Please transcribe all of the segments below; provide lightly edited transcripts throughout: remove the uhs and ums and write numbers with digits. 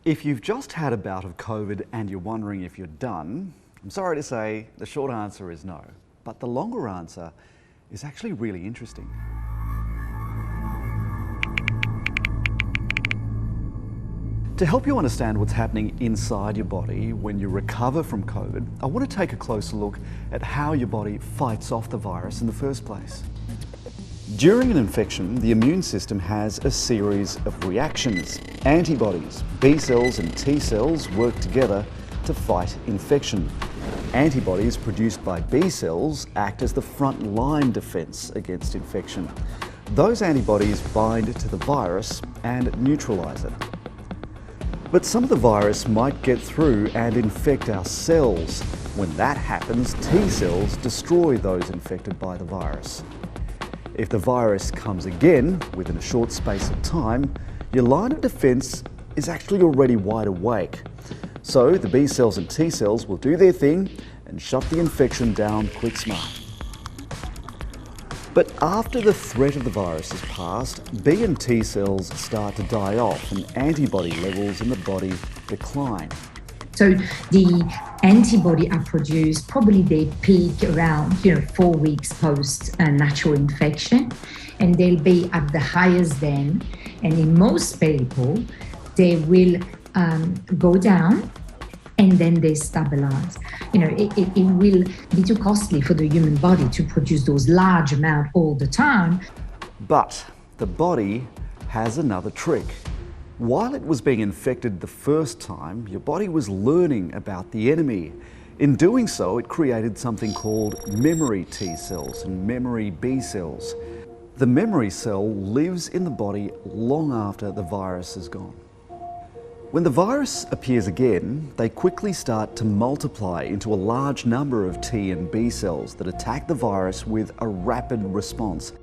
If you've just had a bout of COVID and you're wondering if you're done, I'm sorry to say the short answer is no. But the longer answer is actually really interesting. To help you understand what's happening inside your body when you recover from COVID, I want to take a closer look at how your body fights off the virus in the first place. During an infection, the immune system has a series of reactions. Antibodies, B cells and T cells work together to fight infection. Antibodies produced by B cells act as the front line defense against infection. Those antibodies bind to the virus and neutralize it. But some of the virus might get through and infect our cells. When that happens, T cells destroy those infected by the virus. If the virus comes again within a short space of time, your line of defense is actually already wide awake. So the B cells and T cells will do their thing and shut the infection down quick smart. But after the threat of the virus has passed, B and T cells start to die off and antibody levels in the body decline. So the antibody are produced, probably they peak around 4 weeks post natural infection, and they'll be at the highest then. And in most people, they will go down and then they stabilize. It will be too costly for the human body to produce those large amounts all the time. But the body has another trick. While it was being infected the first time, your body was learning about the enemy. In doing so, it created something called memory T cells and memory B cells. The memory cell lives in the body long after the virus is gone. When the virus appears again, they quickly start to multiply into a large number of T and B cells that attack the virus with a rapid response.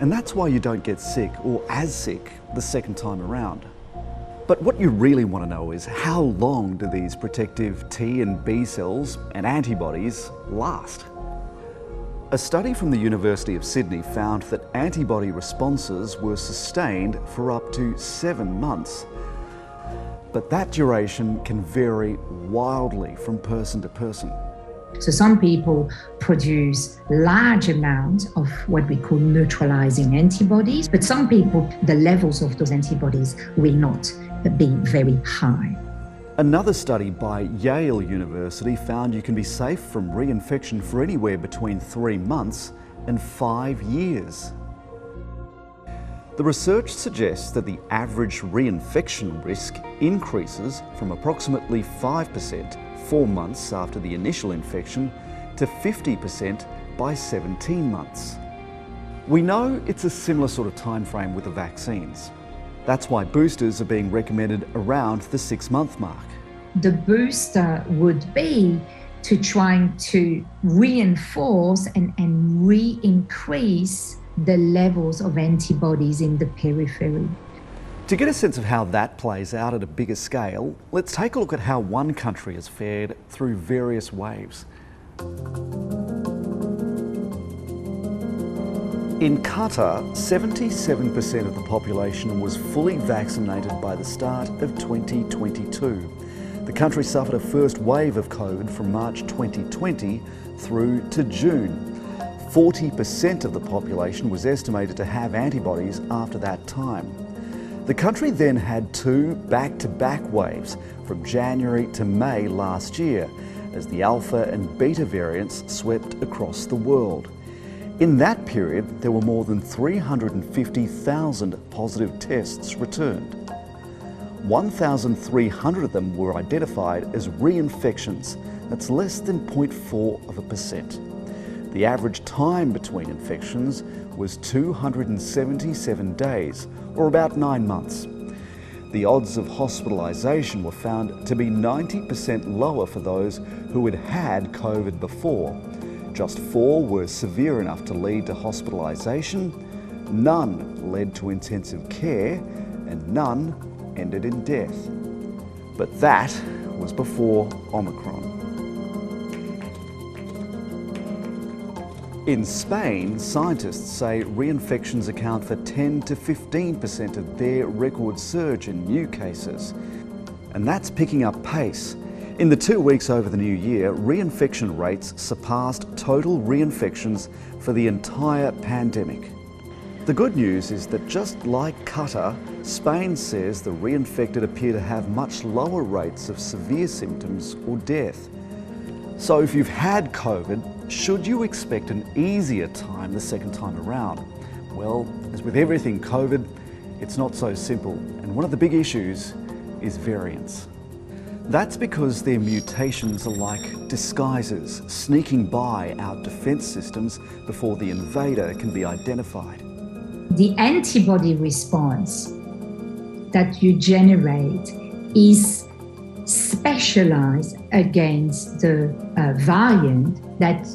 And that's why you don't get sick or as sick the second time around. But what you really want to know is how long do these protective T and B cells and antibodies last? A study from the University of Sydney found that antibody responses were sustained for up to 7 months. But that duration can vary wildly from person to person. So some people produce large amounts of what we call neutralizing antibodies, but some people, the levels of those antibodies will not be very high. Another study by Yale University found you can be safe from reinfection for anywhere between 3 months and 5 years. The research suggests that the average reinfection risk increases from approximately 5% 4 months after the initial infection to 50% by 17 months. We know it's a similar sort of time frame with the vaccines. That's why boosters are being recommended around the 6-month mark. The booster would be to trying to reinforce and re-increase the levels of antibodies in the periphery. To get a sense of how that plays out at a bigger scale, let's take a look at how one country has fared through various waves. In Qatar, 77% of the population was fully vaccinated by the start of 2022. The country suffered a first wave of COVID from March 2020 through to June. 40% of the population was estimated to have antibodies after that time. The country then had 2 back-to-back waves from January to May last year as the Alpha and Beta variants swept across the world. In that period, there were more than 350,000 positive tests returned. 1,300 of them were identified as reinfections. That's less than 0.4%. The average time between infections was 277 days, or about 9 months. The odds of hospitalisation were found to be 90% lower for those who had had COVID before. Just 4 were severe enough to lead to hospitalisation, none led to intensive care, and none ended in death. But that was before Omicron. In Spain, scientists say reinfections account for 10 to 15% of their record surge in new cases. and that's picking up pace. In the 2 weeks over the new year, reinfection rates surpassed total reinfections for the entire pandemic. The good news is that just like Qatar, Spain says the reinfected appear to have much lower rates of severe symptoms or death. So if you've had COVID, should you expect an easier time the second time around? Well, as with everything COVID, it's not so simple, and one of the big issues is variants. That's because their mutations are like disguises, sneaking by our defence systems before the invader can be identified. The antibody response that you generate is specialized against the variant that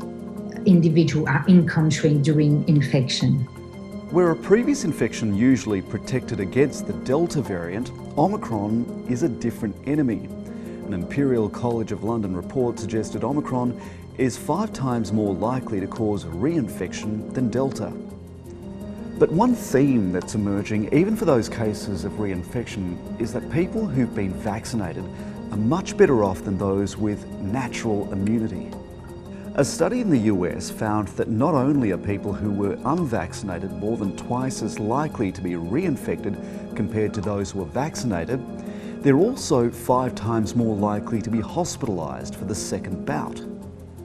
individuals are encountering during infection. Where a previous infection usually protected against the Delta variant, Omicron is a different enemy. An Imperial College of London report suggested Omicron is 5 times more likely to cause reinfection than Delta. But one theme that's emerging, even for those cases of reinfection, is that people who've been vaccinated are much better off than those with natural immunity. A study in the US found that not only are people who were unvaccinated more than twice as likely to be reinfected compared to those who were vaccinated, they're also 5 times more likely to be hospitalised for the second bout.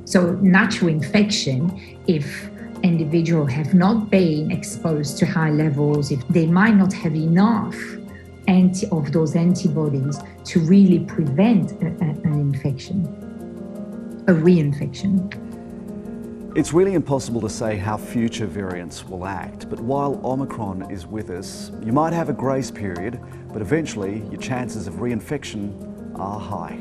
So natural infection, if individuals have not been exposed to high levels, if they might not have enough of those antibodies to really prevent an infection, a reinfection. It's really impossible to say how future variants will act, but while Omicron is with us, you might have a grace period, but eventually your chances of reinfection are high.